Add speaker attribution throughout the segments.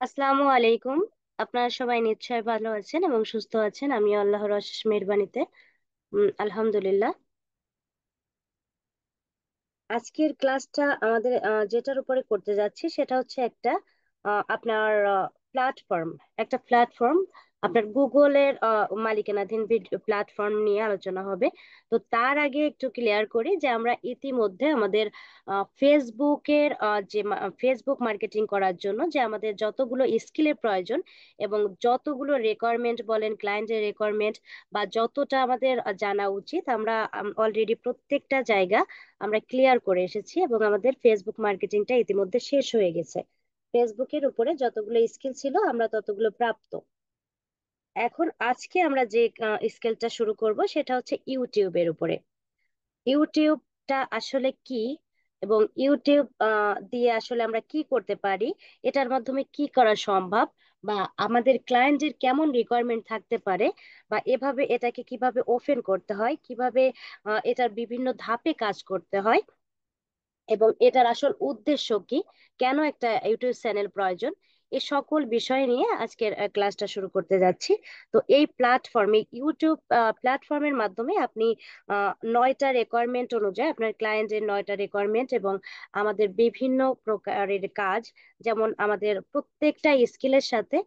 Speaker 1: আসসালামু আলাইকুম। আপনারা সবাই নিশ্চয়ই ভালো আছেন এবং সুস্থ আছেন। আমি আল্লাহর অশেষ মেহেরবানিতে আলহামদুলিল্লাহ। আজকের ক্লাসটা আমাদের যেটার উপরে করতে যাচ্ছি সেটা হচ্ছে একটা আপনার প্ল্যাটফর্ম একটা প্ল্যাটফর্ম আপনার গুগলের মালিকানাধীন প্ল্যাটফর্ম নিয়ে আলোচনা হবে। তো তার আগে একটু ক্লিয়ার করি যে আমরা ইতিমধ্যে আমাদের ফেসবুকের ফেসবুক মার্কেটিং করার জন্য যে আমাদের যতগুলো স্কিলের প্রয়োজন এবং যতগুলো রিকোয়ারমেন্ট বলেন, ক্লায়েন্টের রিকোয়ারমেন্ট বা যতটা আমাদের জানা উচিত, আমরা অলরেডি প্রত্যেকটা জায়গা আমরা ক্লিয়ার করে এসেছি এবং আমাদের ফেসবুক মার্কেটিংটা ইতিমধ্যে শেষ হয়ে গেছে। ফেসবুকের উপরে যতগুলো স্কিল ছিল আমরা ততগুলো প্রাপ্ত। এখন আজকে আমরা যে স্কিলটা শুরু করব সেটা হচ্ছে ইউটিউবের উপরে। ইউটিউবটা আসলে কি এবং ইউটিউব দিয়ে আসলে আমরা কি করতে পারি, এটার মাধ্যমে কি করা সম্ভব, বা আমাদের ক্লায়েন্টের কেমন রিকোয়ারমেন্ট থাকতে পারে, বা এভাবে এটাকে কিভাবে ওপেন করতে হয়, কিভাবে এটার বিভিন্ন ধাপে কাজ করতে হয় এবং এটার আসল উদ্দেশ্য কি, কেন একটা ইউটিউব চ্যানেল প্রয়োজন, এই সকল বিষয় নিয়ে আজকের ক্লাসটা শুরু করতে যাচ্ছি। তো এই প্ল্যাটফর্মে ইউটিউব প্ল্যাটফর্মের মাধ্যমে আপনি 9টা রিকোয়ারমেন্ট অনুযায়ী আপনার ক্লায়েন্টের 9টা রিকোয়ারমেন্ট এবং আমাদের বিভিন্ন প্রকারের কাজ, যেমন আমাদের প্রত্যেকটা স্কিলের সাথে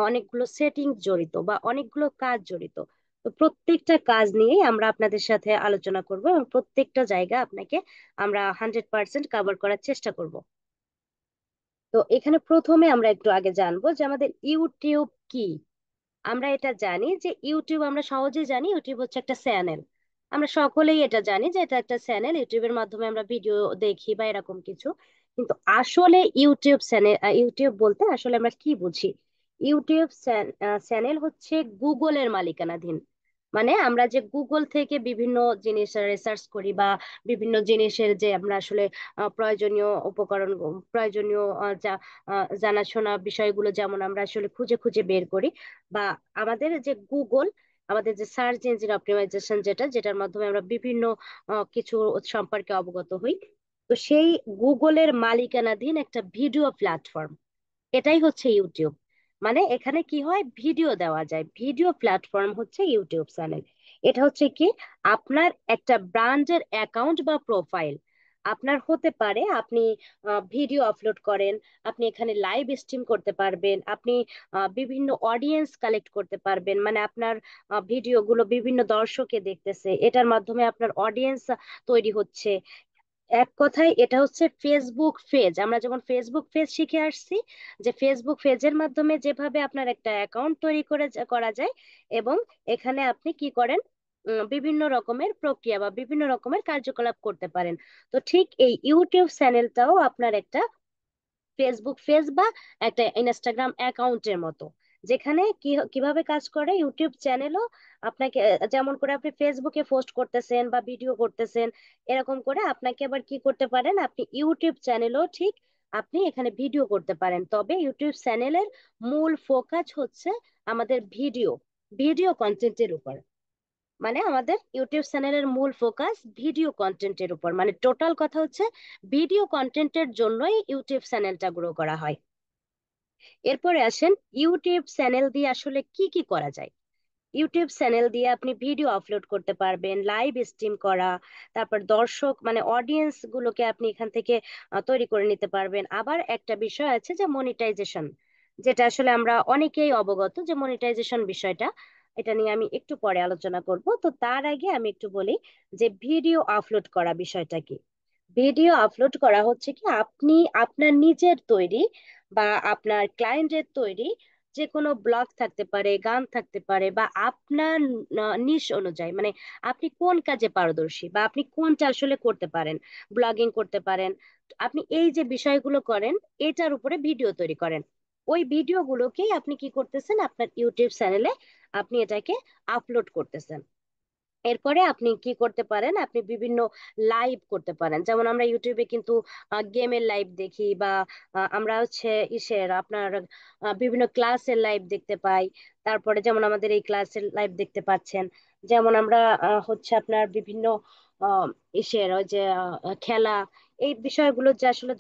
Speaker 1: অনেকগুলো সেটিং জড়িত বা অনেকগুলো কাজ জড়িত। তো প্রত্যেকটা কাজ নিয়েই আমরা আপনাদের সাথে আলোচনা করব এবং প্রত্যেকটা জায়গা আপনাকে আমরা 100% কভার করার চেষ্টা করব। তো এখানে প্রথমে আমরা একটু আগে জানবো যে আমাদের ইউটিউব কি। আমরা এটা জানি যে ইউটিউব, আমরা সহজেই জানি ইউটিউব হচ্ছে একটা চ্যানেল। আমরা সকলেই এটা জানি যে এটা একটা চ্যানেল, ইউটিউবের মাধ্যমে আমরা ভিডিও দেখি বা এরকম কিছু। কিন্তু আসলে ইউটিউব চ্যানেল, ইউটিউব বলতে আসলে আমরা কি বুঝি? ইউটিউব চ্যানেল হচ্ছে গুগলের মালিকানাধীন। মানে আমরা যে গুগল থেকে বিভিন্ন জিনিস রিসার্চ করি বা বিভিন্ন জিনিসের যে আমরা আসলে প্রয়োজনীয় উপকরণ, প্রয়োজনীয় জানাশোনা বিষয়গুলো যেমন আমরা আসলে খুঁজে খুঁজে বের করি, বা আমাদের যে গুগল, আমাদের যে সার্চ ইঞ্জিন অপটিমাইজেশন, যেটার মাধ্যমে আমরা বিভিন্ন কিছু সম্পর্কে অবগত হই। তো সেই গুগলের মালিকানাধীন একটা ভিডিও প্ল্যাটফর্ম, এটাই হচ্ছে ইউটিউব। মানে এখানে কি হয়, ভিডিও দেওয়া যায়, ভিডিও প্ল্যাটফর্ম হচ্ছে ইউটিউব চ্যানেল। এটা হচ্ছে কি, আপনার একটা ব্র্যান্ডের অ্যাকাউন্ট বা প্রোফাইল আপনার হতে পারে। আপনি ভিডিও আপলোড করেন, আপনি এখানে লাইভ স্ট্রিম করতে পারবেন, আপনি বিভিন্ন অডিয়েন্স কালেক্ট করতে পারবেন। মানে আপনার ভিডিওগুলো বিভিন্ন দর্শকে দেখতেছে, এটার মাধ্যমে আপনার অডিয়েন্স তৈরি হচ্ছে। এক কথায় এটা হচ্ছে ফেসবুক পেজ। আমরা যেমন ফেসবুক পেজ শিখে আসছি যে ফেসবুক পেজের মাধ্যমে যেভাবে আপনার একটা অ্যাকাউন্ট তৈরি করা যায় এবং এখানে আপনি কি করেন, বিভিন্ন রকমের প্রক্রিয়া বা বিভিন্ন রকমের কার্যকলাপ করতে পারেন। তো ঠিক এই ইউটিউব চ্যানেলটাও আপনার একটা ফেসবুক পেজ বা একটা ইনস্টাগ্রাম অ্যাকাউন্টের মতো, যেখানে কিভাবে কাজ করে ইউটিউব চ্যানেলও আপনাকে যেমন করে আপনি ফেসবুকে পোস্ট করতেছেন বা ভিডিও করতেছেন, এরকম করে আপনাকে আবার কি করতে পারেন, আপনি ইউটিউব চ্যানেলও ঠিক আপনি এখানে ভিডিও করতে পারেন। তবে ইউটিউব চ্যানেলের মূল ফোকাস হচ্ছে আমাদের ভিডিও ভিডিও কন্টেন্টের উপর। মানে আমাদের ইউটিউব চ্যানেলের মূল ফোকাস ভিডিও কন্টেন্টের উপর, মানে টোটাল কথা হচ্ছে ভিডিও কন্টেন্টের জন্যই ইউটিউব চ্যানেলটা গ্রো করা হয়। এরপরে আসেন, ইউটিউব চ্যানেল দিয়ে আসলে কি কি করা যায়। ইউটিউব চ্যানেল দিয়ে আপনি ভিডিও আপলোড করতে পারবেন, লাইভ স্ট্রিম করা, তারপর দর্শক মানে অডিয়েন্স গুলোকে আপনি এখান থেকে তৈরি করে নিতে পারবেন। আবার একটা বিষয় আছে যে মনিটাইজেশন, যেটা আসলে আমরা অনেকেই অবগত যে মনিটাইজেশন বিষয়টা, এটা নিয়ে আমি একটু পরে আলোচনা করব। তো তার আগে আমি একটু বলি যে ভিডিও আপলোড করা বিষয়টা কি। ভিডিও আপলোড করা হচ্ছে কি, আপনি আপনার নিজের তৈরি বা আপনার ক্লায়েন্টের তৈরি যে কোনো ব্লগ থাকতে পারে, গান থাকতে পারে, বা আপনার নিশ অনুযায়ী, মানে আপনি কোন কাজে পারদর্শী বা আপনি কোনটা আসলে করতে পারেন, ব্লগিং করতে পারেন, আপনি এই যে বিষয়গুলো করেন এটার উপরে ভিডিও তৈরি করেন। ওই ভিডিওগুলোকেই আপনি কি করতেছেন, আপনার ইউটিউব চ্যানেলে আপনি এটাকে আপলোড করতেছেন। এরপরে আপনি কি করতে পারেন, আপনি বিভিন্ন লাইভ করতে পারেন। যেমন আমরা ইউটিউবে কিন্তু গেমের লাইভ দেখি, বা আমরা হচ্ছে ইসের আপনার বিভিন্ন ক্লাসের লাইভ দেখতে পাই। তারপরে যেমন আমাদের এই ক্লাসের লাইভ দেখতে পাচ্ছেন। যেমন আমরা হচ্ছে আপনার বিভিন্ন আহ, ইসের ওই যে খেলা, এই বিষয়গুলো যে আসলে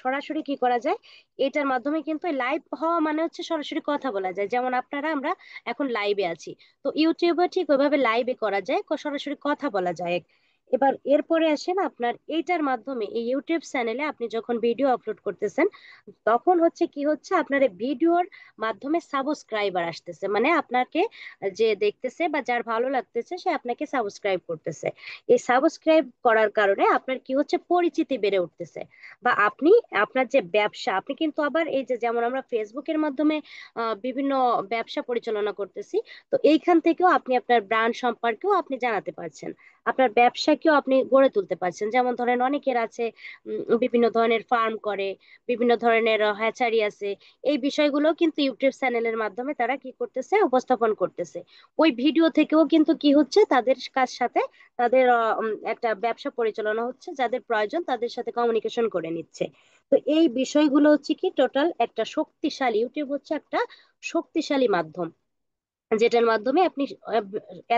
Speaker 1: সরাসরি কি করা যায়, এটার মাধ্যমে কিন্তু লাইভ হওয়া মানে হচ্ছে সরাসরি কথা বলা যায়, যেমন আমরা এখন লাইভে আছি। তো ইউটিউবে ঠিক ওইভাবে লাইভে করা যায়, সরাসরি কথা বলা যায়। এবার এরপরে আসেন আপনার এইটার মাধ্যমে, এই ইউটিউব চ্যানেলে আপনি যখন ভিডিও আপলোড করতেছেন, তখন হচ্ছে কি হচ্ছে, আপনার ভিডিওর মাধ্যমে সাবস্ক্রাইবার আসতেছে, মানে আপনাকে যে দেখতেছে বা যার ভালো লাগতেছে সে আপনাকে সাবস্ক্রাইব করতেছে। এই সাবস্ক্রাইব করার কারণে আপনার কি হচ্ছে, পরিচিতি বেড়ে উঠতেছে। বা আপনি আপনার যে ব্যবসা, আপনি কিন্তু আবার এই যে যেমন আমরা ফেসবুকের মাধ্যমে বিভিন্ন ব্যবসা পরিচালনা করতেছি, তো এইখান থেকেও আপনি আপনার ব্র্যান্ড সম্পর্কেও আপনি জানাতে পারছেন, আপনার ব্যবসাকেও আপনি গড়ে তুলতে পারছেন। যেমন ধরেন অনেকের আছে বিভিন্ন ধরনের ফার্ম করে, বিভিন্ন ধরনের হ্যাচারি আছে, এই বিষয়গুলো কিন্তু ইউটিউব চ্যানেলের মাধ্যমে তারা কি করতেছে, উপস্থাপন করতেছে। ওই ভিডিও থেকেও কিন্তু কি হচ্ছে, তাদের কাছ সাথে তাদের একটা ব্যবসা পরিচালনা হচ্ছে, যাদের প্রয়োজন তাদের সাথে কমিউনিকেশন করে নিচ্ছে। তো এই বিষয়গুলো হচ্ছে কি টোটাল একটা শক্তিশালী, ইউটিউব হচ্ছে একটা শক্তিশালী মাধ্যম, যেটার মাধ্যমে আপনি আহ,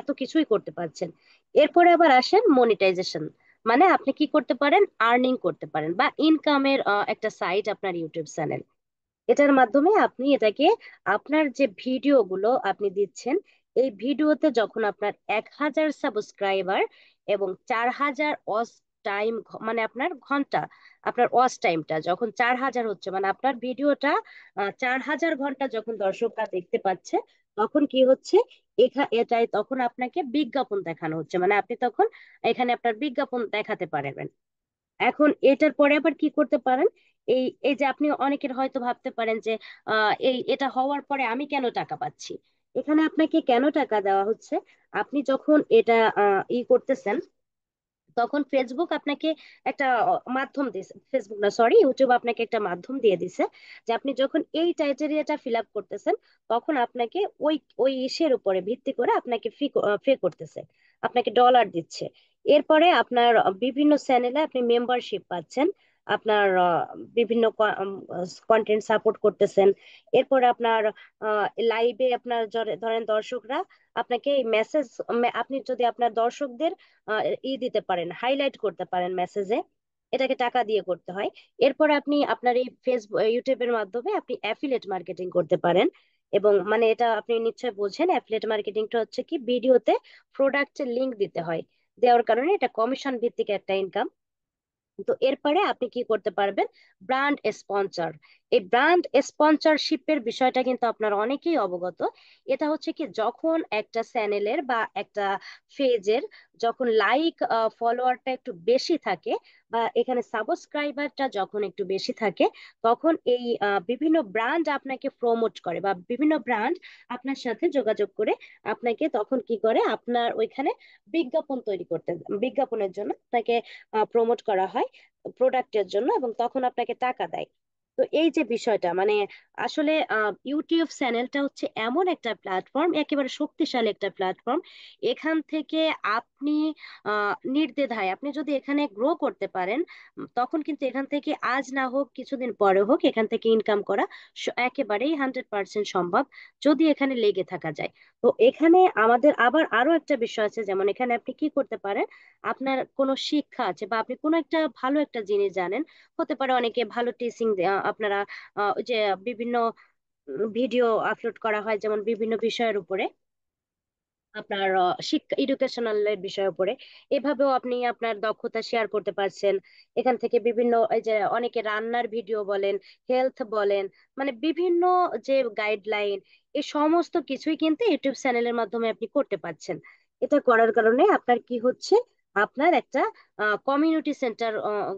Speaker 1: এত কিছুই করতে পারছেন। এরপরে আবার আসেন মনিটাইজেশন, মানে আপনি কি করতে পারেন, আর্নিং করতে পারেন, বা ইনকামের একটা সাইট আপনার ইউটিউব চ্যানেল। এটার মাধ্যমে আপনি এটাকে, আপনার যে ভিডিও গুলো আপনি দিচ্ছেন, এই ভিডিওতে যখন আপনার 1,000 সাবস্ক্রাইবার এবং 4,000 ওয়াচ টাইম, মানে আপনার ঘন্টা, আপনার ওয়াচ টাইমটা যখন 4,000 হচ্ছে, মানে আপনার ভিডিওটা 4,000 ঘন্টা যখন দর্শকরা দেখতে পাচ্ছে, তখন কি হচ্ছে, এটাই তখন আপনাকে বিজ্ঞাপন দেখানো হচ্ছে, মানে আপনি তখন এখানে আপনার বিজ্ঞাপন দেখাতে পারবেন। এখন এটার পরে আবার কি করতে পারেন, এই এই যে আপনি অনেকের হয়তো ভাবতে পারেন যে এটা হওয়ার পরে আমি কেন টাকা পাচ্ছি। এখানে আপনাকে কেন টাকা দেওয়া হচ্ছে, আপনি যখন এটা করতেছেন, তখন ফেসবুক আপনাকে একটা মাধ্যম দিয়েছে, ফেসবুক না সরি, ইউটিউব আপনাকে একটা মাধ্যম দিয়ে দিছে, যে আপনি যখন এই ক্রাইটেরিয়াটা ফিল আপ করতেছেন, তখন আপনাকে ওই ওই ইসের উপরে ভিত্তি করে আপনাকে ফে করতেছে, আপনাকে ডলার দিচ্ছে। এরপরে আপনার বিভিন্ন চ্যানেলে আপনি মেম্বারশিপ পাচ্ছেন, আপনার বিভিন্ন কন্টেন্ট সাপোর্ট করতেছেন। এরপরে আপনার লাইভে আপনার ধরেন দর্শকরা আপনাকে এই মেসেজ, আপনি যদি আপনার দর্শকদের দিতে পারেন, হাইলাইট করতে পারেন মেসেজে, এটাকে টাকা দিয়ে করতে হয়। এরপর আপনি আপনার এই ফেসবুক ইউটিউবের মাধ্যমে আপনি অ্যাফিলিয়েট মার্কেটিং করতে পারেন। এবং মানে এটা আপনি নিশ্চয় বোঝেন, অ্যাফিলিয়েট মার্কেটিংটা হচ্ছে কি, ভিডিওতে প্রোডাক্টের লিংক দিতে হয়, দেওয়ার কারণে এটা কমিশন ভিত্তিক একটা ইনকাম। তো এরপরে আপনি কি করতে পারবেন, ব্র্যান্ড স্পন্সর। এই ব্র্যান্ড স্পন্সরশিপের বিষয়টা কিন্তু আপনার অনেকেই অবগত। এটা হচ্ছে কি, যখন একটা চ্যানেলের বা একটা পেজের যখন লাইক ফলোয়ারটা একটু বেশি থাকে, বা এখানে সাবস্ক্রাইবারটা যখন একটু বেশি থাকে, তখন এই বিভিন্ন ব্র্যান্ড আপনাকে প্রমোট করে, বা বিভিন্ন ব্র্যান্ড আপনার সাথে যোগাযোগ করে আপনাকে তখন কি করে, আপনার ওইখানে বিজ্ঞাপন তৈরি করতে, বিজ্ঞাপনের জন্য আপনাকে প্রমোট করা হয় প্রোডাক্টের জন্য, এবং তখন আপনাকে টাকা দেয়। তো এই যে বিষয়টা, মানে আসলে ইউটিউব চ্যানেলটা হচ্ছে এমন একটা প্ল্যাটফর্ম, একেবারে শক্তিশালী একটা প্ল্যাটফর্ম। এখান থেকে আপনি নির্দ্বিধায় আপনি যদি এখানে গ্রো করতে পারেন, তখন কিন্তু এখান থেকে আজ না হোক কিছুদিন পরে হোক এখান থেকে ইনকাম করা একেবারেই 100% সম্ভব, যদি এখানে লেগে থাকা যায়। তো এখানে আমাদের আবার আরো একটা বিষয় আছে, যেমন এখানে আপনি কি করতে পারেন, আপনার কোনো শিক্ষা আছে বা আপনি কোনো একটা ভালো একটা জিনিস জানেন, হতে পারে অনেকে ভালো টিচিং, আপনারা ওই যে বিভিন্ন ভিডিও আপলোড করা হয় যেমন বিভিন্ন বিষয়ের উপরে, আপনার শিক্ষা এডুকেশনাল এর বিষয়ের উপরে, এভাবেও আপনি আপনার দক্ষতা শেয়ার করতে পারছেন। এখান থেকে বিভিন্ন এই যে অনেকে রান্নার ভিডিও বলেন, হেলথ বলেন, মানে বিভিন্ন যে গাইডলাইন, এই সমস্ত কিছুই কিন্তু ইউটিউব চ্যানেলের মাধ্যমে আপনি করতে পারছেন। এটা করার কারণে আপনার কি হচ্ছে, আপনার একটা কমিউনিটি সেন্টার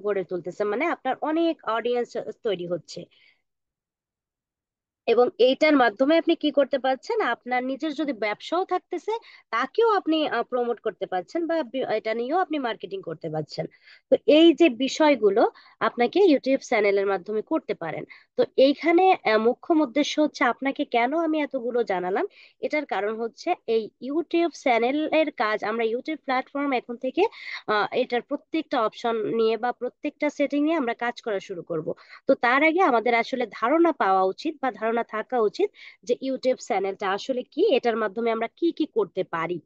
Speaker 1: গড়ে তুলতেছে, মানে আপনার অনেক অডিয়েন্স তৈরি হচ্ছে। এবং এইটার মাধ্যমে আপনি কি করতে পারছেন, আপনার নিজের যদি ব্যবসাও থাকতেছে, তাকেও আপনি প্রমোট করতে পারছেন, বা এটা নিয়েও আপনি মার্কেটিং করতে পারছেন। তো এই যে বিষয়গুলো আপনাকে ইউটিউব চ্যানেলের মাধ্যমে করতে পারেন। তো এইখানে মুখ্য উদ্দেশ্য হচ্ছে, আপনাকে কেন আমি এতগুলো জানালাম, এটার কারণ হচ্ছে এই ইউটিউব চ্যানেলের কাজ, আমরা ইউটিউব প্ল্যাটফর্ম এখন থেকে এটার প্রত্যেকটা অপশন নিয়ে বা প্রত্যেকটা সেটিং নিয়ে আমরা কাজ করা শুরু করব। তো তার আগে আমাদের আসলে ধারণা পাওয়া উচিত বা ধারণা থাকা উচিত যে ইউটিউব চ্যানেলটা আসলে কি, এটার মাধ্যমে আমরা কি কি করতে পারি।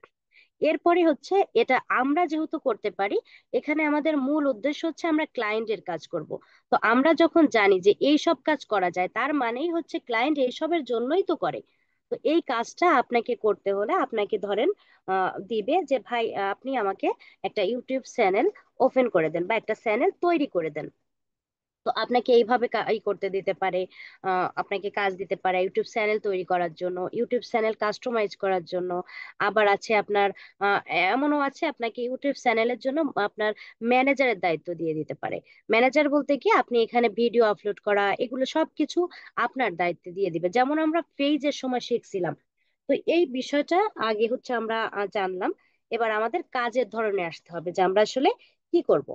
Speaker 1: এরপরে হচ্ছে এটা আমরা যেহেতু করতে পারি, এখানে আমাদের মূল উদ্দেশ্য হচ্ছে আমরা ক্লায়েন্টের কাজ করব। তো আমরা যখন জানি যে এই সব কাজ করা যায়, তার মানেই হচ্ছে ক্লায়েন্ট এইসবের জন্যই তো করে। তো এই কাজটা আপনাকে করতে হলে আপনাকে ধরেন দিবে যে ভাই আপনি আমাকে একটা ইউটিউব চ্যানেল ওপেন করে দেন বা একটা চ্যানেল তৈরি করে দেন। তো আপনাকে এইভাবে করতে দিতে পারে, আপনাকে কাজ দিতে পারে ইউটিউব চ্যানেল তৈরি করার জন্য, ইউটিউব চ্যানেল কাস্টমাইজ করার জন্য। আবার আছে আপনার আহ, এমনও আছে আপনাকে ইউটিউব চ্যানেলের জন্য আপনার ম্যানেজারের দায়িত্ব দিয়ে দিতে পারে। ম্যানেজার বলতে কি, আপনি এখানে ভিডিও আপলোড করা এগুলো সবকিছু আপনার দায়িত্বে দিয়ে দিবে, যেমন আমরা পেজের সময় শিখছিলাম। তো এই বিষয়টা আগে হচ্ছে আমরা জানলাম। এবার আমাদের কাজের ধরনে আসতে হবে যে আমরা আসলে কি করব।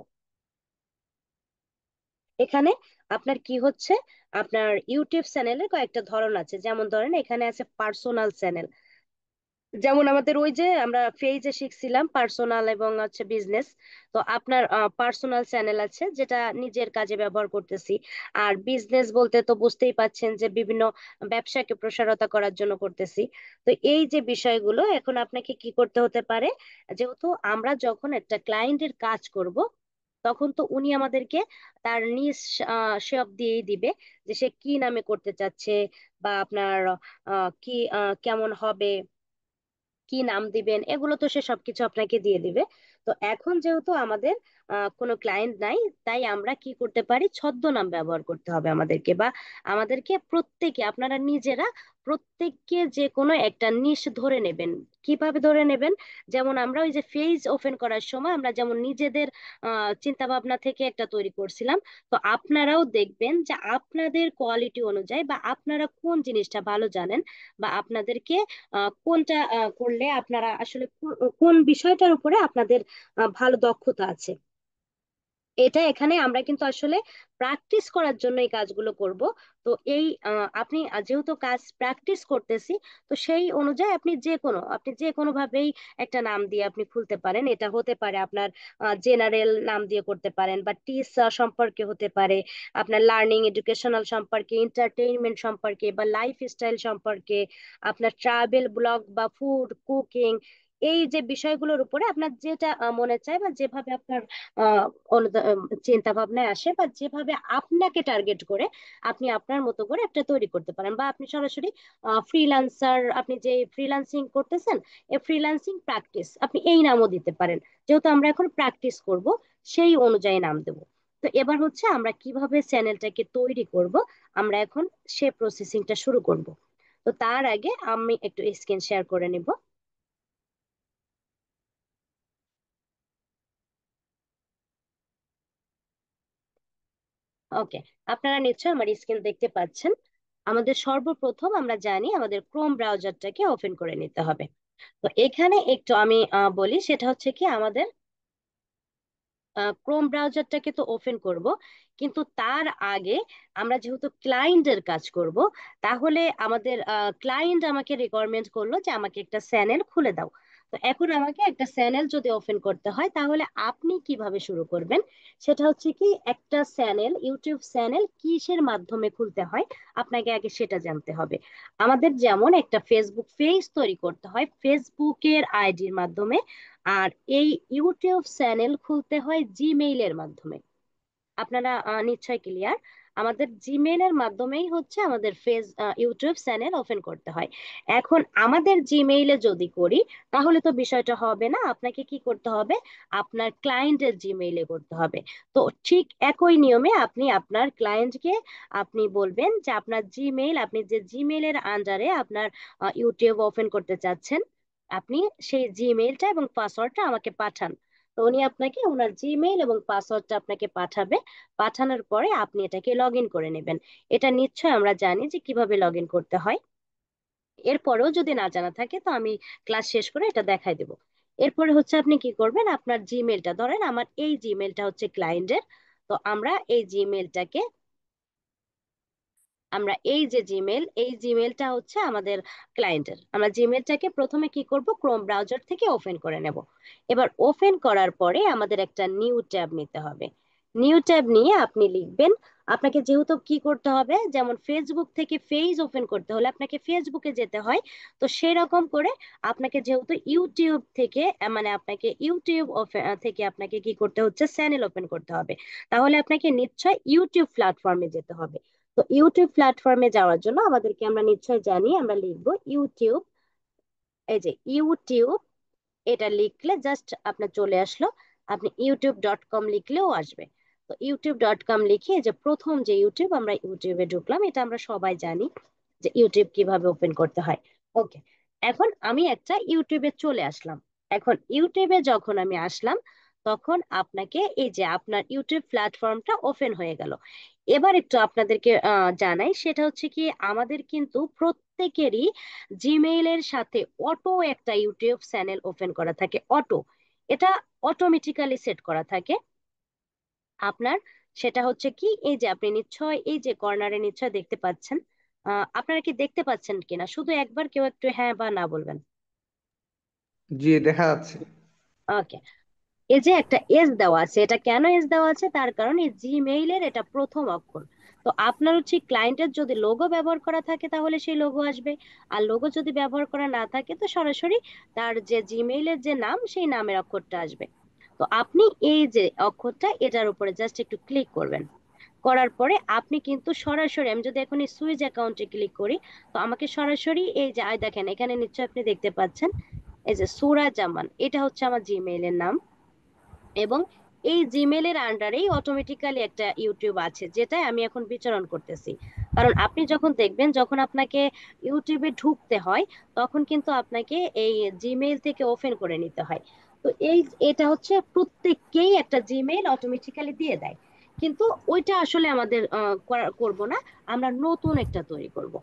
Speaker 1: এখানে আপনার কি হচ্ছে, আপনার ইউটিউব চ্যানেলের কয়েকটা ধরন আছে। যেমন ধরেন এখানে আছে পার্সোনাল চ্যানেল, যেমন আমাদের ওই যে আমরা পেজে শিখছিলাম পার্সোনাল এবং হচ্ছে বিজনেস। তো আপনার পার্সোনাল চ্যানেল আছে যেটা নিজের কাজে ব্যবহার করতেছি। আর বিজনেস বলতে তো বুঝতেই পাচ্ছেন যে বিভিন্ন ব্যবসাকে প্রসারতা করার জন্য করতেছি। তো এই যে বিষয়গুলো এখন আপনাকে কি করতে হতে পারে, যেহেতু আমরা যখন একটা ক্লায়েন্টের কাজ করব, তখন তো উনি আমাদেরকে তার নিজ সব দিয়েই দিবে যে সে কি নামে করতে চাচ্ছে, বা আপনার কি কেমন হবে, কি নাম দিবেন, এগুলো তো সে সবকিছু আপনাকে দিয়ে দিবে। তো এখন যেহেতু আমাদের কোনো ক্লায়েন্ট নাই, তাই আমরা কি করতে পারি, ছদ্মনাম ব্যবহার করতে হবে আমাদেরকে, বা আমাদেরকে প্রত্যেকে আপনারা নিজেরা প্রত্যেককে যে কোনো একটা নিশ ধরে নেবেন। কিভাবে ধরে নেবেন, যেমন আমরা ওই যে পেজ ওপেন করার সময় আমরা যেমন নিজেদের চিন্তা ভাবনা থেকে একটা তৈরি করছিলাম, তো আপনারাও দেখবেন যে আপনাদের কোয়ালিটি অনুযায়ী বা আপনারা কোন জিনিসটা ভালো জানেন, বা আপনাদেরকে কোনটা করলে আপনারা আসলে কোন বিষয়টার উপরে আপনাদের ভালো দক্ষতা আছে, এটা এখানে আমরা কিন্তু আসলে প্র্যাকটিস করার জন্য এই কাজগুলো করব। তো এই আপনি যেহেতু কাজ প্র্যাকটিস করতেছি, তো সেই অনুযায়ী আপনি যে কোনো ভাবেই একটা নাম দিয়ে আপনি খুলতে পারেন। এটা হতে পারে আপনার জেনারেল নাম দিয়ে করতে পারেন, বা টিস সম্পর্কে হতে পারে, আপনার লার্নিং এডুকেশনাল সম্পর্কে, এন্টারটেইনমেন্ট সম্পর্কে, বা লাইফ স্টাইল সম্পর্কে, আপনার ট্রাভেল ব্লগ বা ফুড কুকিং। এই যে বিষয়গুলোর উপরে আপনার যেটা মনে চায়, বা যেভাবে আপনার আহ চিন্তা ভাবনায় আসে, বা যেভাবে আপনাকে টার্গেট করে আপনি আপনার মতো করে একটা তৈরি করতে পারেন। বা আপনি সরাসরি ফ্রিল্যান্সার, আপনি যে ফ্রিল্যান্সিং করতেছেন, এই ফ্রিল্যান্সিং প্র্যাকটিস আপনি এই নামও দিতে পারেন, যেহেতু আমরা এখন প্র্যাকটিস করব সেই অনুযায়ী নাম দেব। তো এবার হচ্ছে আমরা কিভাবে চ্যানেলটাকে তৈরি করব, আমরা এখন সে প্রসেসিংটা শুরু করব। তো তার আগে আমি একটু স্ক্রিন শেয়ার করে নিব। ওকে, আপনারা নিশ্চয়ই আমার স্ক্রিন দেখতে পাচ্ছেন। আমাদের সর্বপ্রথম আমরা জানি আমাদের ক্রোম ব্রাউজারটাকে ওপেন করে নিতে হবে। তো এখানে একটু আমি বলি, সেটা হচ্ছে কি, আমাদের ক্রোম ব্রাউজারটাকে তো ওপেন করব, কিন্তু তার আগে আমরা যেহেতু ক্লায়েন্টের কাজ করব, তাহলে আমাদের ক্লায়েন্ট আমাকে রিকোয়ারমেন্ট করলো যে আমাকে একটা চ্যানেল খুলে দাও। তো এখন আমাকে একটা চ্যানেল যদি ওপেন করতে হয়, তাহলে আপনি কিভাবে শুরু করবেন, সেটা হচ্ছে কি, একটা চ্যানেল ইউটিউব চ্যানেল কিসের মাধ্যমে খুলতে হয় আপনাকে আগে সেটা জানতে হবে। আমাদের যেমন একটা ফেসবুক পেজ তৈরি করতে হয় ফেসবুকের আইডির মাধ্যমে, আর এই ইউটিউব চ্যানেল খুলতে হয় জিমেইলের মাধ্যমে। আপনারা নিশ্চয় ক্লিয়ার। আমাদের জিমেইলের মাধ্যমেই হচ্ছে আমাদের ইউটিউব চ্যানেল ওপেন করতে হয়। এখন আমাদের জিমেইলে যদি করি, তাহলে তো বিষয়টা হবে না, আপনাকে কি করতে হবে, আপনার ক্লায়েন্টের জিমেইলে করতে হবে। তো ঠিক একই নিয়মে আপনি আপনার ক্লায়েন্টকে আপনি বলবেন যে আপনার জিমেইল, আপনি যে জিমেইলের আন্ডারে আপনার ইউটিউব ওপেন করতে চাচ্ছেন, আপনি সেই জিমেইলটা এবং পাসওয়ার্ডটা আমাকে পাঠান। তো উনি আপনাকে ওনার জিমেইল এবং পাসওয়ার্ডটা আপনাকে পাঠাবে। পাঠানোর পরে আপনি এটাকে লগ ইন করে নেবেন। এটা নিশ্চয় আমরা জানি যে কিভাবে লগ ইন করতে হয়। এরপরেও যদি না জানা থাকে, তো আমি ক্লাস শেষ করে এটা দেখাই দেবো। এরপরে হচ্ছে আপনি কি করবেন, আপনার জিমেলটা ধরেন আমার এই জিমেলটা হচ্ছে ক্লায়েন্টের। তো আমরা এই যে জিমেল, এই জিমেলটা হচ্ছে আমাদের ক্লায়েন্টের। আমরা জিমেলটাকে প্রথমে কি করব, ক্রোম ব্রাউজার থেকে ওপেন করে নেব। এবার ওপেন করার পরে আমাদের একটা নিউ ট্যাব নিতে হবে। নিউ ট্যাব নিয়ে আপনি লিখবেন, আপনাকে যেহেতু কি করতে হবে, যেমন ফেসবুক থেকে পেজ ওপেন করতে হলে আপনাকে ফেসবুকে যেতে হয়, তো সেরকম করে আপনাকে যেহেতু ইউটিউব থেকে মানে আপনাকে ইউটিউব থেকে আপনাকে কি করতে হচ্ছে, চ্যানেল ওপেন করতে হবে। তাহলে আপনাকে নিশ্চয় ইউটিউব প্ল্যাটফর্মে যেতে হবে। তো ইউটিউব প্ল্যাটফর্মে যাওয়ার জন্য আমাদেরকে, আমরা নিশ্চয় জানি, আমরা লিখবো ইউটিউব। এই যে ইউটিউব, এটা লিখলে জাস্ট আপনার চলে আসলো। আপনি youtube.com লিখলেও আসবে। তো youtube.com লিখে যে প্রথম যে ইউটিউব, আমরা ইউটিউবে ঢুকলাম, এটা আমরা সবাই জানি যে ইউটিউব কিভাবে ওপেন করতে হয়। ওকে, এখন আমি একটা ইউটিউবে চলে আসলাম। এখন ইউটিউবে যখন আমি আসলাম, তখন আপনাকে এই যে আপনার ইউটিউব প্ল্যাটফর্মটা ওপেন হয়ে গেল। এবার একটু আপনাদেরকে জানাই, সেটা হচ্ছে কি, আমাদের কিন্তু প্রত্যেকেরই জিমেইলের সাথে অটো একটা ইউটিউব চ্যানেল ওপেন করা থাকে। অটো, এটা অটোমেটিক্যালি সেট করা থাকে আপনার। সেটা হচ্ছে কি, এই যে আপনি নিশ্চয় এই যে কর্নারে নিশ্চয় দেখতে পাচ্ছেন। আপনারা কি দেখতে পাচ্ছেন কিনা, শুধু একবার কেউ একটু হ্যাঁ বা না বলবেন।
Speaker 2: জি, দেখা যাচ্ছে।
Speaker 1: ওকে, এই যে একটা এস দেওয়া আছে, এটা কেন এস দেওয়া আছে, তার কারণ এই জিমেইলের এটা প্রথম অক্ষর। তো আপনার হচ্ছে ক্লায়েন্টের যদি লোগো ব্যবহার করা থাকে তাহলে সেই লোগো আসবে, আর লোগো যদি ব্যবহার করা না থাকে তো সরাসরি তার যে জিমেইলের যে নাম, সেই নামের অক্ষরটা আসবে। তো আপনি এই যে অক্ষরটা, এটার উপরে জাস্ট একটু ক্লিক করবেন। করার পরে আপনি কিন্তু সরাসরি, আমি যদি এখন এই সুইচ অ্যাকাউন্টে ক্লিক করি, তো আমাকে সরাসরি এই যে দেখেন এখানে নিশ্চয়ই আপনি দেখতে পাচ্ছেন, এই যে সুরা জামান, এটা হচ্ছে আমার জিমেইলের নাম। এবং এই জিমেলের আন্ডারেই অটোমেটিক্যালি একটা ইউটিউব আছে, যেটাই আমি এখন বিচরণ করতেছি। কারণ আপনি যখন দেখবেন, যখন আপনাকে ইউটিউবে ঢুকতে হয়, তখন কিন্তু আপনাকে এই জিমেইল থেকে ওপেন করে নিতে হয়। তো এটা হচ্ছে প্রত্যেককেই একটা জিমেইল অটোমেটিক্যালি দিয়ে দেয়। কিন্তু ওইটা আসলে আমাদের করব না, আমরা নতুন একটা তৈরি করব।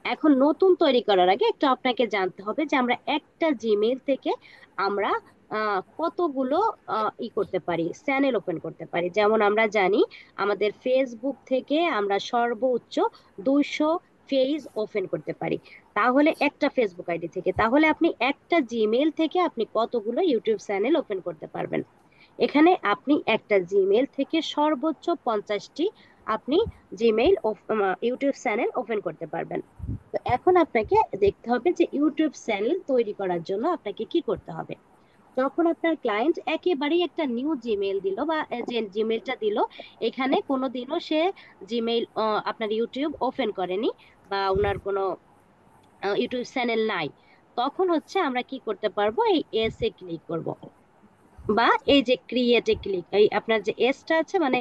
Speaker 1: এখন নতুন তৈরি করার আগে একটু আপনাকে জানতে হবে যে আমরা একটা জিমেইল থেকে আমরা কতগুলো করতে পারি, চ্যানেল ওপেন করতে পারি। যেমন আমরা জানি আমাদের ফেসবুক থেকে আমরা সর্বোচ্চ 200 পেজ ওপেন করতে পারি। তাহলে একটা ফেসবুক আইডি থেকে, তাহলে আপনি একটা জিমেল থেকে আপনি কতগুলো ইউটিউব চ্যানেল ওপেন করতে পারবেন। এখানে আপনি একটা জিমেল থেকে সর্বোচ্চ 50টি আপনি জিমেইল ইউটিউব চ্যানেল ওপেন করতে পারবেন। তো এখন আপনাকে দেখতে হবে যে ইউটিউব চ্যানেল তৈরি করার জন্য আপনাকে কি করতে হবে। যখন আপনার ক্লায়েন্ট একেবারেই একটা নিউ জিমেইল দিল, বা যে জিমেইলটা দিল, এখানে কোনোদিনও সে জিমেইল আপনার ইউটিউব ওপেন করেনি, বা ওনার কোনো ইউটিউব চ্যানেল নাই, তখন হচ্ছে আমরা কি করতে পারবো, এই এস এ ক্লিক করব, বা এই যে ক্রিয়েটে ক্লিক, এই আপনার যে এসটা আছে, মানে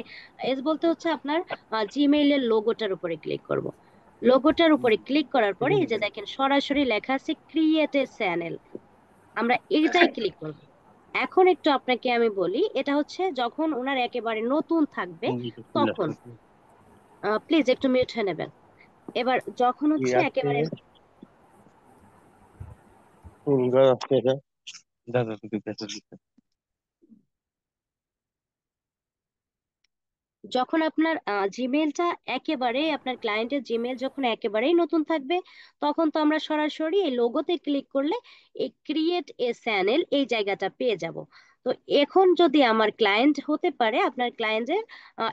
Speaker 1: এস বলতে হচ্ছে আপনার জিমেইলের লোগোটার উপরে ক্লিক করব। লোগোটার উপরে ক্লিক করার পরে এই যে দেখেন সরাসরি লেখা আছে ক্রিয়েট এ চ্যানেল, আমরা এইটাই ক্লিক করব। এখন একটু আপনাকে আমি বলি, এটা হচ্ছে যখন ওনার একেবারে নতুন থাকবে তখন, প্লিজ একটু মিউট হয়ে নেবেন। এবার যখন হচ্ছে একেবারে, যখন আপনার জিমেলটা একেবারে, আপনার ক্লায়েন্টের জিমেল যখন একেবারেই নতুন থাকবে, তখন তো আমরা সরাসরি এই লোগোতে ক্লিক করলে এই ক্রিয়েট এ চ্যানেল এই জায়গাটা পেয়ে যাব। তো এখন যদি আমার ক্লায়েন্ট, হতে পারে আপনার ক্লায়েন্টের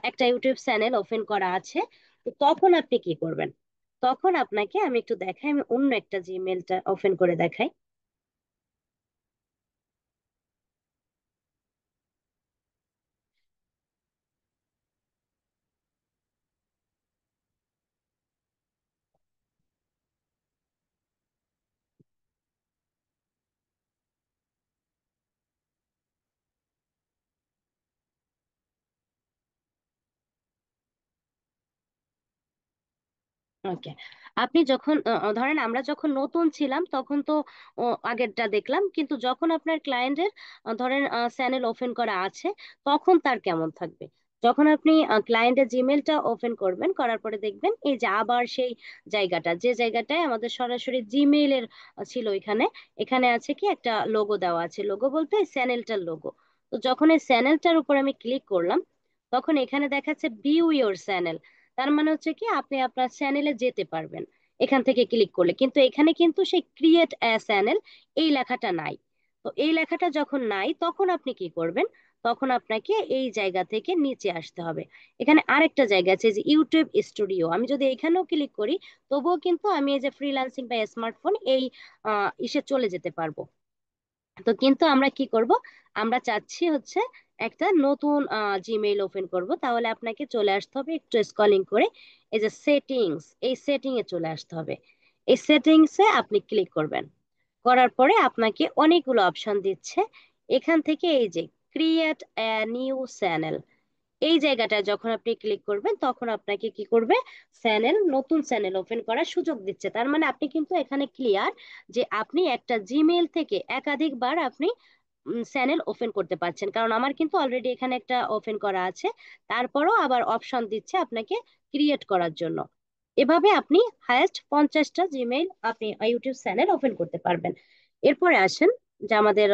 Speaker 1: একটা ইউটিউব চ্যানেল ওপেন করা আছে, তো তখন আপনি কি করবেন, তখন আপনাকে আমি একটু দেখাই, আমি অন্য একটা জিমেলটা ওপেন করে দেখাই। ওকে, আপনি যখন ধরেন আমরা যখন নতুন ছিলাম তখন তো আগেরটা দেখলাম, কিন্তু যখন আপনার ক্লায়েন্টের ধরেন চ্যানেল ওপেন করা আছে, তখন তার কেমন থাকবে। যখন আপনি ক্লায়েন্টের জিমেলটা ওপেন করবেন, করার পরে দেখবেন এই যে আবার সেই জায়গাটা, যে জায়গাটায় আমাদের সরাসরি জিমেইলের ছিল, এখানে এখানে আছে কি একটা লোগো দেওয়া আছে, লোগো বলতে চ্যানেলটার লোগো। তো যখন এই চ্যানেলটার উপর আমি ক্লিক করলাম, তখন এখানে দেখাচ্ছে ভিউ ইওর চ্যানেল। তার মানে হচ্ছে কি, আপনি আপনার চ্যানেলে যেতে পারবেন এখান থেকে ক্লিক করলে। কিন্তু এখানে কিন্তু সেই ক্রিয়েট চ্যানেল এই লেখাটা নাই। তো এই লেখাটা যখন নাই, তখন আপনি কি করবেন, তখন আপনাকে এই জায়গা থেকে নিচে আসতে হবে। এখানে আরেকটা জায়গা আছে যে ইউটিউব স্টুডিও, আমি যদি এখানেও ক্লিক করি তবুও কিন্তু আমি এই যে ফ্রিল্যান্সিং বা স্মার্টফোন এই ইসে চলে যেতে পারবো। তো কিন্তু আমরা কি করব, আমরা চাচ্ছি হচ্ছে একটা নতুন জিমেইল ওপেন করব, তাহলে আপনাকে চলে আসতে হবে একটু স্ক্রলিং করে এই যে সেটিংস, এই সেটিং এ চলে আসতে হবে। এই সেটিংস এ আপনি ক্লিক করবেন, করার পরে আপনাকে অনেকগুলো অপশন দিচ্ছে। এখান থেকে এই যে ক্রিয়েট এ নিউ চ্যানেল, এই জায়গাটায় যখন আপনি ক্লিক করবেন তখন আপনাকে কি করবে, চ্যানেল, নতুন চ্যানেল ওপেন করার সুযোগ দিচ্ছে। তার মানে আপনি কিন্তু এখানে ক্লিয়ার যে আপনি একটা জিমেইল থেকে একাধিকবার আপনি চ্যানেল ওপেন করতে পারছেন, কারণ আমার কিন্তু অলরেডি এখানে একটা ওপেন করা আছে। তারপরও আবার অপশন দিচ্ছে আপনাকে ক্রিয়েট করার জন্য। এভাবে আপনি হায়েস্ট 50টা জিমেইল আপনি ইউটিউব চ্যানেল ওপেন করতে পারবেন। এরপরে আসেন যে আমাদের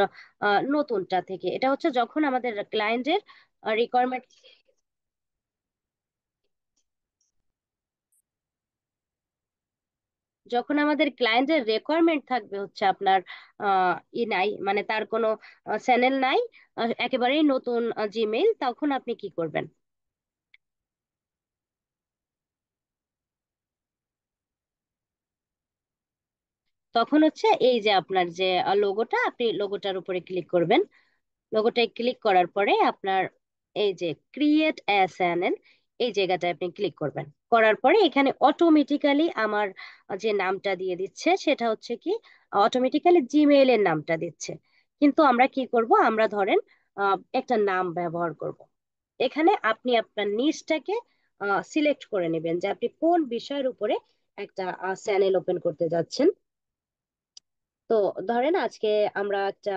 Speaker 1: নতুনটা থেকে, এটা হচ্ছে যখন আমাদের ক্লায়েন্টের রিকোয়ারমেন্ট, যখন আমাদের ক্লায়েন্টের রেকোয়ারমেন্ট থাকবে হচ্ছে আপনার নাই, মানে তার কোনো চ্যানেল নাই, একেবারেই নতুন জিমেইল, তখন আপনি কি করবেন, তখন হচ্ছে এই যে আপনার যে লোগোটা, আপনি লোগোটার উপরে ক্লিক করবেন। লোগোটায় ক্লিক করার পরে আপনার এই যে ক্রিয়েট এ চ্যানেল, এই জায়গাটায় আপনি ক্লিক করবেন। করার পরে এখানে অটোমেটিক্যালি আমার যে নামটা দিয়ে দিচ্ছে সেটা হচ্ছে কি, অটোমেটিক্যালি জিমেইল এর নামটা দিচ্ছে। কিন্তু আমরা কি করব, আমরা ধরেন একটা নাম ব্যবহার করব। এখানে আপনি আপনার নিচটাকে সিলেক্ট করে নেবেন যে আপনি কোন বিষয়ের উপরে একটা চ্যানেল ওপেন করতে যাচ্ছেন। তো ধরেন আজকে আমরা একটা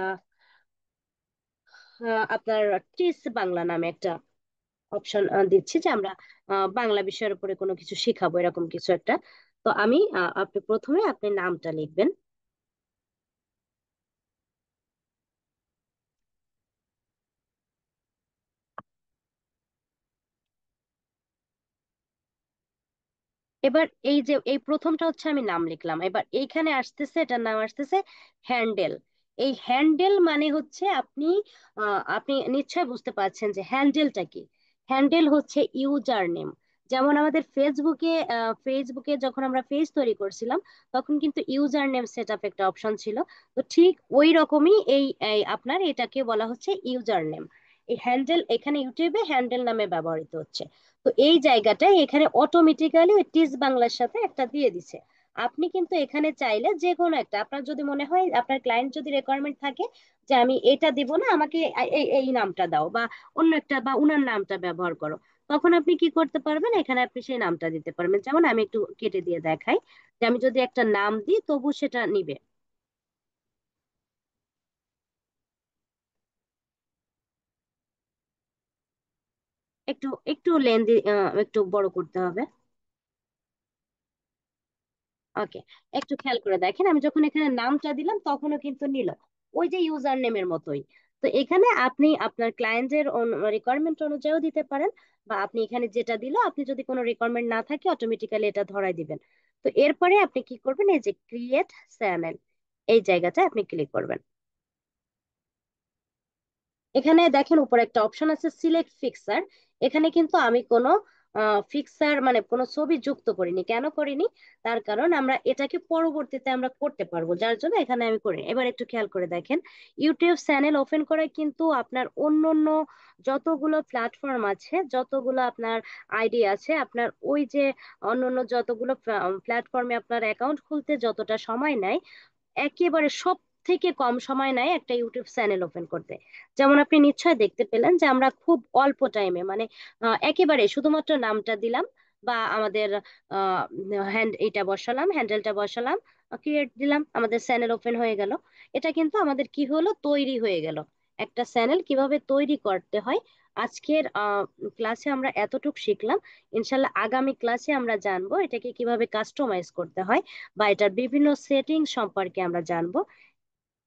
Speaker 1: আপনার টিস বাংলা নামে একটা অপশন দিচ্ছি যে আমরা বাংলা বিষয়ের উপরে কোনো কিছু শেখাবো, এরকম কিছু একটা। তো আমি আপনি প্রথমে আপনি নামটা লিখবেন। এবার এই যে এই প্রথমটা হচ্ছে আমি নাম লিখলাম, এবার এইখানে আসতেছে, এটার নাম আসতেছে হ্যান্ডেল। এই হ্যান্ডেল মানে হচ্ছে আপনি আপনি নিশ্চয় বুঝতে পারছেন যে হ্যান্ডেলটা কি। হ্যান্ডেল হচ্ছে ইউজার নেম। যেমন আমাদের ফেসবুকে, ফেসবুকে যখন আমরা পেজ তৈরি করছিলাম তখন কিন্তু ইউজার নেম সেট আপ একটা অপশন ছিল। তো ঠিক ওই রকমই এই আপনার এটাকে বলা হচ্ছে ইউজার নেম। এই হ্যান্ডেল এখানে ইউটিউবে হ্যান্ডেল নামে ব্যবহৃত হচ্ছে। তো এই জায়গাটায় এখানে অটোমেটিক্যালি ওই টিস বাংলার সাথে একটা দিয়ে দিছে। আপনি কিন্তু এখানে চাইলে যে কোনো একটা, আপনার যদি মনে হয়, আপনার ক্লায়েন্ট যদি রিকোয়ারমেন্ট থাকে যে আমি এটা দিব না, আমাকে এই এই নামটা দাও, বা অন্য একটা, বা উনার নামটা ব্যবহার করো, তখন আপনি কি করতে পারবেন, এখানে আপনি সেই নামটা দিতে পারবেন। যেমন আমি একটু কেটে দিয়ে দেখাই যে আমি যদি একটা নাম দিই তবু সেটা নিবে। একটু একটু লেন্দি, একটু বড় করতে হবে। ওকে, একটু খেয়াল করে দেখেন আমি যখন এখানে নামটা দিলাম তখনও কিন্তু নিল ওই যে ইউজার নেমের মতোই। তো এখানে আপনি আপনার ক্লায়েন্টের রিকোয়ারমেন্ট অনুযায়ীও দিতে পারেন, বা আপনি এখানে যেটা দিল, আপনি যদি কোনো রিকোয়ারমেন্ট না থাকে অটোমেটিক্যালি এটা ধরাই দিবেন। তো এরপরে আপনি কি করবেন, এই যে ক্রিয়েট চ্যানেল, এই জায়গাটায় আপনি ক্লিক করবেন। এখানে দেখেন উপরে একটা অপশন আছে সিলেক্ট ফিক্সার। এখানে কিন্তু আমি কোনো ফিক্সার মানে কোনো ছবি যুক্ত করিনি। কেন করিনি, তার কারণ আমরা এটাকে পরবর্তীতে আমরা করতে পারবো, যার জন্য এখানে আমি করি। এবার একটু খেয়াল করে দেখেন, ইউটিউব চ্যানেল ওপেন করে কিন্তু আপনার অন্য অন্য যতগুলো প্ল্যাটফর্ম আছে, যতগুলো আপনার আইডি আছে, আপনার ওই যে অন্য অন্য যতগুলো প্ল্যাটফর্মে আপনার অ্যাকাউন্ট খুলতে যতটা সময় নেয়, একেবারে সব থেকে কম সময় নেয় একটা ইউটিউব চ্যানেল ওপেন করতে। যেমন আপনি নিশ্চয় দেখতে পেলেন যে আমরা খুব অল্প টাইমে, মানে একেবারে শুধুমাত্র নামটা দিলাম, বা আমাদের এটা বসালাম, হ্যান্ডেলটা বসালাম, ক্রিয়েট দিলাম, আমাদের চ্যানেল ওপেন হয়ে গেল। এটা কিন্তু আমাদের কি হলো, তৈরি হয়ে গেল। একটা চ্যানেল কিভাবে তৈরি করতে হয় আজকের ক্লাসে আমরা এতটুকু শিখলাম। ইনশাল্লাহ আগামী ক্লাসে আমরা জানবো এটাকে কিভাবে কাস্টমাইজ করতে হয়, বা এটার বিভিন্ন সেটিং সম্পর্কে আমরা জানবো।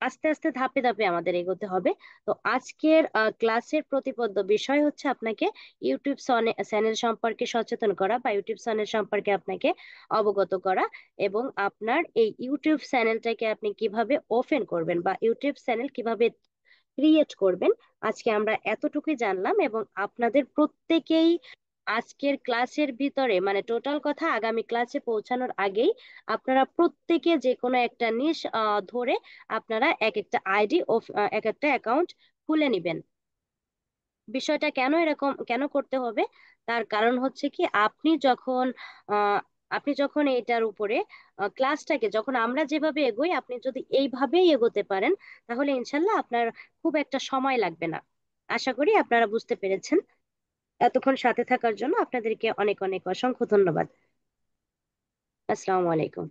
Speaker 1: আস্তে আস্তে ধাপে ধাপে আমাদের এগোতে হবে। তো আজকের ক্লাসের প্রতিপাদ্য বিষয় হচ্ছে আপনাকে ইউটিউব চ্যানেল সম্পর্কে সচেতন করা, বা ইউটিউব চ্যানেল সম্পর্কে আপনাকে অবগত করা, এবং আপনার এই ইউটিউব চ্যানেলটাকে আপনি কিভাবে ওপেন করবেন, বা ইউটিউব চ্যানেল কিভাবে ক্রিয়েট করবেন। আজকে আমরা এতটুকুই জানলাম, এবং আপনাদের প্রত্যেকেই আজকের ক্লাসের ভিতরে, মানে টোটাল কথা আগামী ক্লাসে পৌঁছানোর আগেই আপনারা প্রত্যেকে যে কোনো একটা নিশ ধরে আপনারা এক একটা আইডি ও এক একটা অ্যাকাউন্ট খুলে নিবেন। বিষয়টা কেন এরকম কেন করতে হবে, তার কারণ হচ্ছে কি, আহ, আপনি যখন এটার উপরে ক্লাসটাকে যখন আমরা যেভাবে এগোই, আপনি যদি এইভাবেই এগোতে পারেন, তাহলে ইনশাল্লাহ আপনার খুব একটা সময় লাগবে না। আশা করি আপনারা বুঝতে পেরেছেন। এতক্ষণ সাথে থাকার জন্য আপনাদেরকে অনেক অনেক অসংখ্য ধন্যবাদ। আসসালামু আলাইকুম।